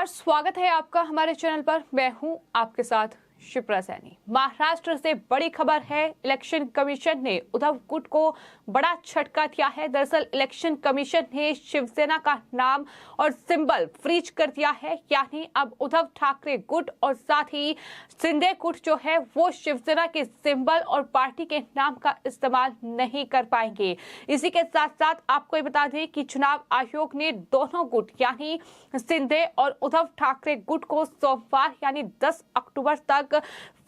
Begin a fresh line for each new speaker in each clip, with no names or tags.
नमस्कार, स्वागत है आपका हमारे चैनल पर। मैं हूं आपके साथ शिप्रा सैनी। महाराष्ट्र से बड़ी खबर है। इलेक्शन कमीशन ने उद्धव गुट को बड़ा झटका दिया है। दरअसल इलेक्शन कमीशन ने शिवसेना का नाम और सिंबल फ्रीज कर दिया है, यानी अब उद्धव ठाकरे गुट और साथ ही शिंदे गुट जो है वो शिवसेना के सिंबल और पार्टी के नाम का इस्तेमाल नहीं कर पाएंगे। इसी के साथ साथ आपको ये बता दें कि चुनाव आयोग ने दोनों गुट यानी शिंदे और उद्धव ठाकरे गुट को सोमवार यानी 10 अक्टूबर तक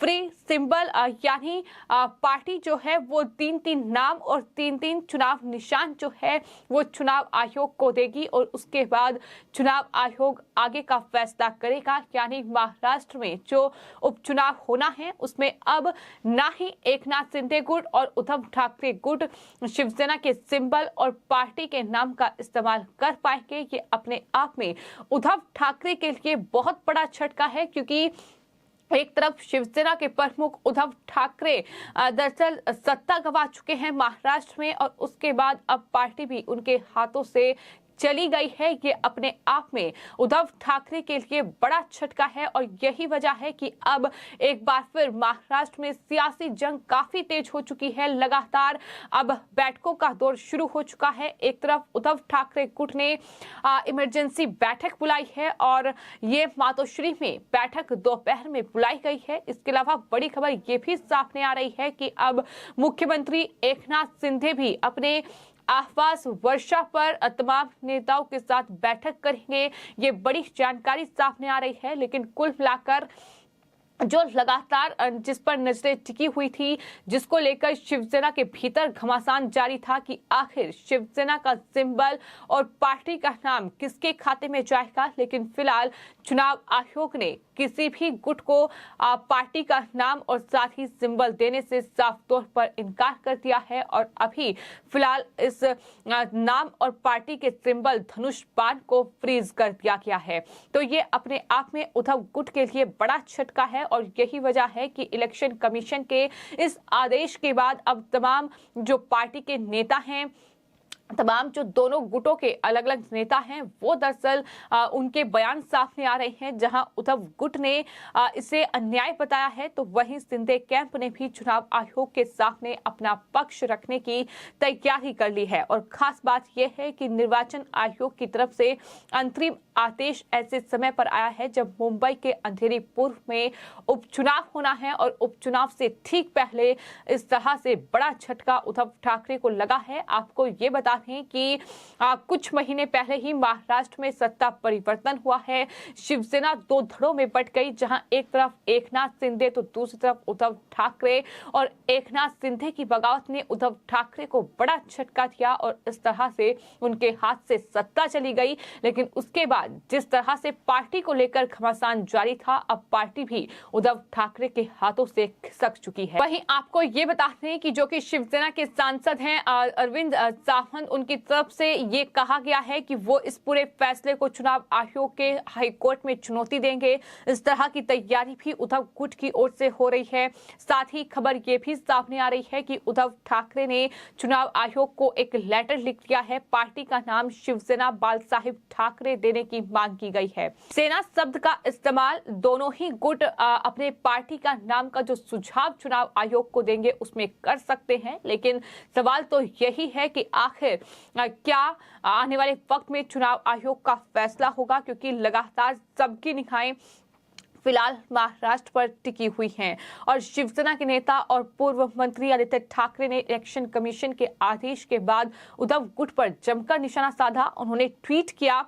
फ्री सिंबल यानी पार्टी जो है वो तीन नाम और तीन चुनाव निशान जो है वो चुनाव आयोग को देगी और उसके बाद चुनाव आयोग आगे का फैसला करेगा। यानी महाराष्ट्र में जो उपचुनाव होना है उसमें अब ना ही एकनाथ शिंदे गुट और उद्धव ठाकरे गुट शिवसेना के सिंबल और पार्टी के नाम का इस्तेमाल कर पाएंगे। ये अपने आप में उद्धव ठाकरे के लिए बहुत बड़ा झटका है, क्योंकि एक तरफ शिवसेना के प्रमुख उद्धव ठाकरे दरअसल सत्ता गंवा चुके हैं महाराष्ट्र में और उसके बाद अब पार्टी भी उनके हाथों से चली गई है। ये अपने आप में उद्धव ठाकरे के लिए बड़ा झटका है और यही वजह है कि अब एक बार फिर महाराष्ट्र में सियासी जंग काफी तेज हो चुकी है। लगातार अब बैठकों का दौर शुरू हो चुका है। एक तरफ उद्धव ठाकरे गुट ने इमरजेंसी बैठक बुलाई है और ये मातोश्री में बैठक दोपहर में बुलाई गई है। इसके अलावा बड़ी खबर ये भी सामने आ रही है कि अब मुख्यमंत्री एकनाथ शिंदे भी अपने आवास वर्षा पर तमाम नेताओं के साथ बैठक करेंगे। ये बड़ी जानकारी सामने आ रही है, लेकिन कुल मिलाकर जो लगातार जिस पर नजरें टिकी हुई थी, जिसको लेकर शिवसेना के भीतर घमासान जारी था कि आखिर शिवसेना का सिंबल और पार्टी का नाम किसके खाते में जाएगा, लेकिन फिलहाल चुनाव आयोग ने किसी भी गुट को पार्टी का नाम और साथ ही सिंबल देने से साफ तौर पर इनकार कर दिया है और अभी फिलहाल इस नाम और पार्टी के सिंबल धनुष बाण को फ्रीज कर दिया गया है। तो ये अपने आप में उद्धव गुट के लिए बड़ा झटका है और यही वजह है कि इलेक्शन कमीशन के इस आदेश के बाद अब तमाम जो पार्टी के नेता हैं, तमाम जो दोनों गुटों के अलग अलग नेता हैं, वो दरअसल उनके बयान सामने आ रहे हैं। जहां उद्धव गुट ने इसे अन्याय बताया है, तो वहीं शिंदे कैंप ने भी चुनाव आयोग के सामने अपना पक्ष रखने की तैयारी कर ली है। और खास बात यह है कि निर्वाचन आयोग की तरफ से अंतरिम आदेश ऐसे समय पर आया है जब मुंबई के अंधेरी पूर्व में उपचुनाव होना है और उपचुनाव से ठीक पहले इस तरह से बड़ा झटका उद्धव ठाकरे को लगा है। आपको ये बता दें कि कुछ महीने पहले ही महाराष्ट्र में सत्ता परिवर्तन हुआ है। शिवसेना दो धड़ों में बंट गई, जहां एक तरफ एकनाथ शिंदे तो दूसरी तरफ उद्धव ठाकरे, और एकनाथ शिंदे की बगावत ने उद्धव ठाकरे को बड़ा झटका दिया और इस तरह से उनके हाथ से सत्ता चली गई। लेकिन उसके बाद जिस तरह से पार्टी को लेकर घमासान जारी था, अब पार्टी भी उद्धव ठाकरे के हाथों से खिसक चुकी है। वहीं आपको ये बता दें कि जो कि शिवसेना के सांसद हैं अरविंद सावंत, उनकी तरफ से ये कहा गया है कि वो इस पूरे फैसले को चुनाव आयोग के हाईकोर्ट में चुनौती देंगे। इस तरह की तैयारी भी उद्धव गुट की ओर से हो रही है। साथ ही खबर ये भी सामने आ रही है कि उद्धव ठाकरे ने चुनाव आयोग को एक लेटर लिख दिया है। पार्टी का नाम शिवसेना बाल साहिब ठाकरे देने की मांग की गई है। सेना शब्द का इस्तेमाल दोनों ही गुट अपने पार्टी का नाम का जो सुझाव चुनाव आयोग को देंगे उसमें कर सकते हैं, लेकिन सवाल तो यही है कि आखिर क्या आने वाले वक्त में चुनाव आयोग का फैसला होगा, क्योंकि लगातार सबकी निगाहें फिलहाल महाराष्ट्र पर टिकी हुई हैं। और शिवसेना के नेता और पूर्व मंत्री आदित्य ठाकरे ने इलेक्शन कमीशन के आदेश के बाद उद्धव गुट पर जमकर निशाना साधा। उन्होंने ट्वीट किया,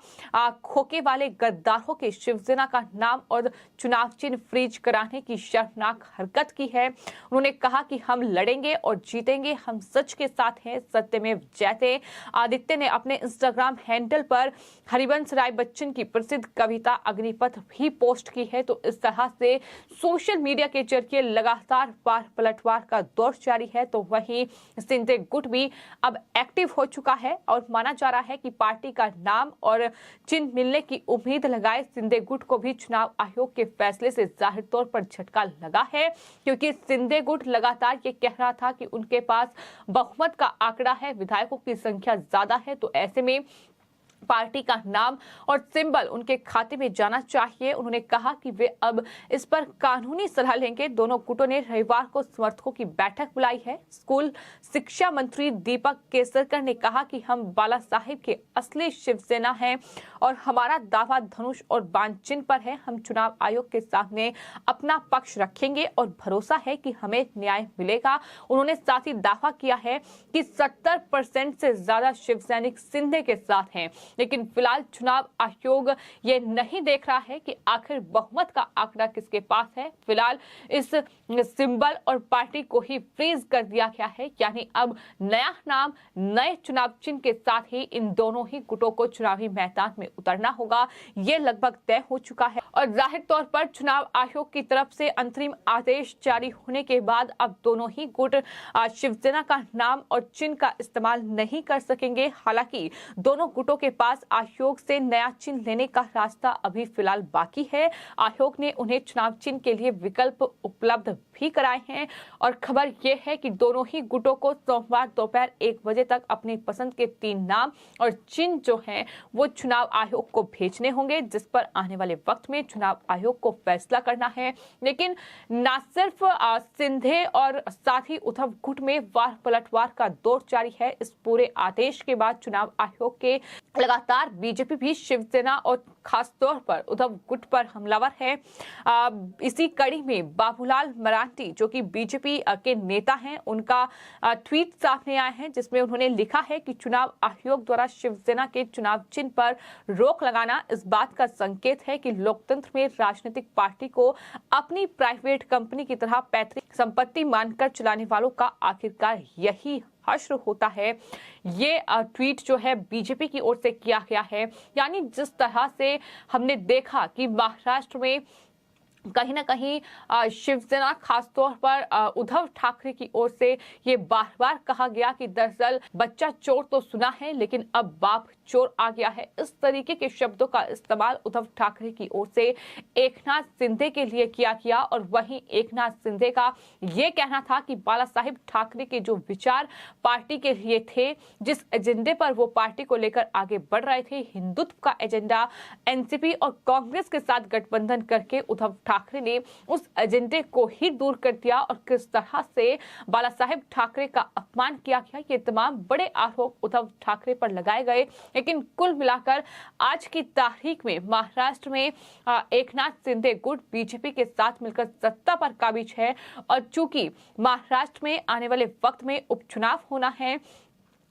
खोखे वाले गद्दारों के शिवसेना का नाम और चुनाव चिन्ह फ्रीज कराने की शर्मनाक हरकत की है। उन्होंने कहा कि हम लड़ेंगे और जीतेंगे, हम सच के साथ हैं, सत्यमेव जयते। आदित्य ने अपने इंस्टाग्राम हैंडल पर हरिवंश राय बच्चन की प्रसिद्ध कविता अग्निपथ भी पोस्ट की है। तो इस तरह से सोशल मीडिया के जरिए लगातार बार पलटवार का दौर जारी है। तो वहीं शिंदे गुट भी अब एक्टिव हो चुका है और माना जा रहा है कि पार्टी का नाम और चिन्ह मिलने की उम्मीद लगाए शिंदे गुट को भी चुनाव आयोग के फैसले से जाहिर तौर पर झटका लगा है, क्योंकि शिंदे गुट लगातार ये कह रहा था कि उनके पास बहुमत का आंकड़ा है, विधायकों की संख्या ज्यादा है। तो ऐसे में पार्टी का नाम और सिंबल उनके खाते में जाना चाहिए। उन्होंने कहा कि वे अब इस पर कानूनी सलाह लेंगे। दोनों गुटों ने रविवार को समर्थकों की बैठक बुलाई है। स्कूल शिक्षा मंत्री दीपक केसरकर ने कहा कि हम बाला साहिब के असली शिवसेना हैं और हमारा दावा धनुष और बाण चिन्ह पर है। हम चुनाव आयोग के सामने अपना पक्ष रखेंगे और भरोसा है कि हमें न्याय मिलेगा। उन्होंने साथ ही दावा किया है कि 70% से ज्यादा शिव सैनिक सिंधे के साथ हैं, लेकिन फिलहाल चुनाव आयोग ये नहीं देख रहा है कि आखिर बहुमत का आंकड़ा किसके पास है। फिलहाल इस सिंबल और पार्टी को ही फ्रीज कर दिया गया है, यानी अब नया नाम नए चुनाव चिन्ह के साथ ही इन दोनों ही गुटों को चुनावी मैदान में उतरना होगा। ये लगभग तय हो चुका है और जाहिर तौर पर चुनाव आयोग की तरफ से अंतरिम आदेश जारी होने के बाद अब दोनों ही गुट शिवसेना का नाम और चिन्ह का इस्तेमाल नहीं कर सकेंगे। हालांकि दोनों गुटों के पास आयोग से नया चिन्ह लेने का रास्ता अभी फिलहाल बाकी है। आयोग ने उन्हें चुनाव चिन्ह के लिए विकल्प उपलब्ध भी कराए हैं और खबर यह है कि दोनों ही गुटों को सोमवार दोपहर 1 बजे तक अपनी पसंद के 3 नाम और चिन्ह जो हैं वो चुनाव आयोग को भेजने होंगे, जिस पर आने वाले वक्त में चुनाव आयोग को फैसला करना है। लेकिन न सिर्फ सिंधे और साथ ही उद्धव गुट में वार पलटवार का दौर जारी है। इस पूरे आदेश के बाद चुनाव आयोग के लगातार बीजेपी भी शिवसेना और खास तौर पर उद्धव गुट पर हमलावर है। इसी कड़ी में बाबूलाल मरांडी जो कि बीजेपी के नेता हैं, उनका ट्वीट सामने आया है जिसमें उन्होंने लिखा है कि चुनाव आयोग द्वारा शिवसेना के चुनाव चिन्ह पर रोक लगाना इस बात का संकेत है कि लोकतंत्र में राजनीतिक पार्टी को अपनी प्राइवेट कंपनी की तरह पैतृक संपत्ति मानकर चलाने वालों का आखिरकार यही हश्र होता है। ये ट्वीट जो है बीजेपी की ओर से किया गया है। यानी जिस तरह से हमने देखा कि महाराष्ट्र में कहीं ना कहीं शिवसेना खासतौर पर उद्धव ठाकरे की ओर से ये बार बार कहा गया कि दरअसल बच्चा चोर तो सुना है लेकिन अब बाप चोर आ गया है। इस तरीके के शब्दों का इस्तेमाल उद्धव ठाकरे की ओर से एकनाथ शिंदे के लिए किया गया और वहीं एकनाथ शिंदे का ये कहना था कि बाला साहिब ठाकरे के जो विचार पार्टी के लिए थे, जिस एजेंडे पर वो पार्टी को लेकर आगे बढ़ रहे थे, हिंदुत्व का एजेंडा, एनसीपी और कांग्रेस के साथ गठबंधन करके उद्धव ठाकरे ने उस एजेंडे को ही दूर कर दिया और किस तरह से बाला साहेब ठाकरे का अपमान किया गया, ये तमाम बड़े आरोप उद्धव ठाकरे पर लगाए गए। लेकिन कुल मिलाकर आज की तारीख में महाराष्ट्र में एकनाथ शिंदे गुट बीजेपी के साथ मिलकर सत्ता पर काबिज है और चूंकि महाराष्ट्र में आने वाले वक्त में उपचुनाव होना है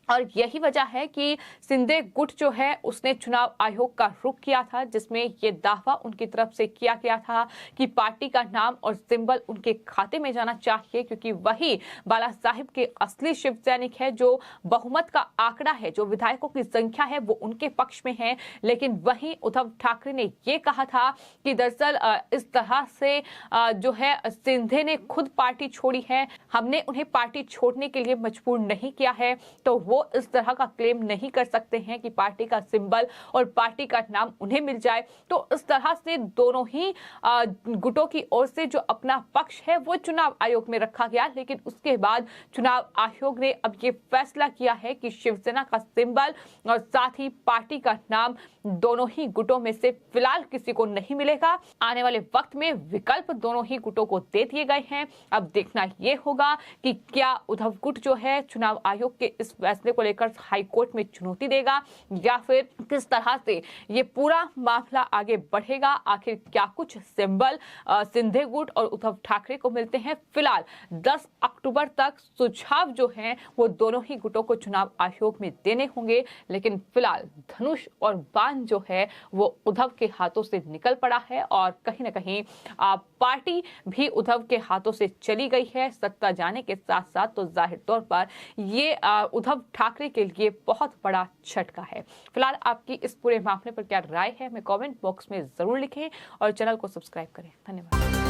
और यही वजह है कि शिंदे गुट जो है उसने चुनाव आयोग का रुख किया था, जिसमें ये दावा उनकी तरफ से किया गया था कि पार्टी का नाम और सिंबल उनके खाते में जाना चाहिए, क्योंकि वही बाला साहिब के असली शिव सैनिक है। जो बहुमत का आंकड़ा है, जो विधायकों की संख्या है, वो उनके पक्ष में है। लेकिन वहीं उद्धव ठाकरे ने ये कहा था कि दरअसल इस तरह से जो है शिंदे ने खुद पार्टी छोड़ी है, हमने उन्हें पार्टी छोड़ने के लिए मजबूर नहीं किया है, तो वो इस तरह का क्लेम नहीं कर सकते हैं कि पार्टी का सिंबल और पार्टी का नाम उन्हें मिल जाए। तो इस तरह से दोनों ही गुटों की ओर से जो अपना पक्ष है वो चुनाव आयोग में रखा गया। लेकिन उसके बाद चुनाव आयोग ने अब ये फैसला किया है कि शिवसेना का सिंबल और साथ ही पार्टी का नाम दोनों ही गुटों में से फिलहाल किसी को नहीं मिलेगा। आने वाले वक्त में विकल्प दोनों ही गुटों को दे दिए गए हैं। अब देखना ये होगा कि क्या उद्धव गुट जो है चुनाव आयोग के इस फैसले को लेकर हाई कोर्ट में चुनौती देगा या फिर किस तरह से ये पूरा मामला आगे बढ़ेगा। आखिर क्या कुछ सिंबल शिंदे गुट और उद्धव ठाकरे को मिलते हैं। फिलहाल 10 अक्टूबर तक सुझाव जो हैं वो दोनों ही गुटों को चुनाव आयोग में देने होंगे। लेकिन फिलहाल धनुष और बाण जो है वो उद्धव के हाथों से निकल पड़ा है और कहीं ना कहीं पार्टी भी उद्धव के हाथों से चली गई है। सत्ता जाने के साथ साथ तो जाहिर तौर पर ये उद्धव ठाकरे के लिए बहुत बड़ा झटका है। फिलहाल आपकी इस पूरे मामले पर क्या राय है, हमें कमेंट बॉक्स में जरूर लिखें और चैनल को सब्सक्राइब करें। धन्यवाद।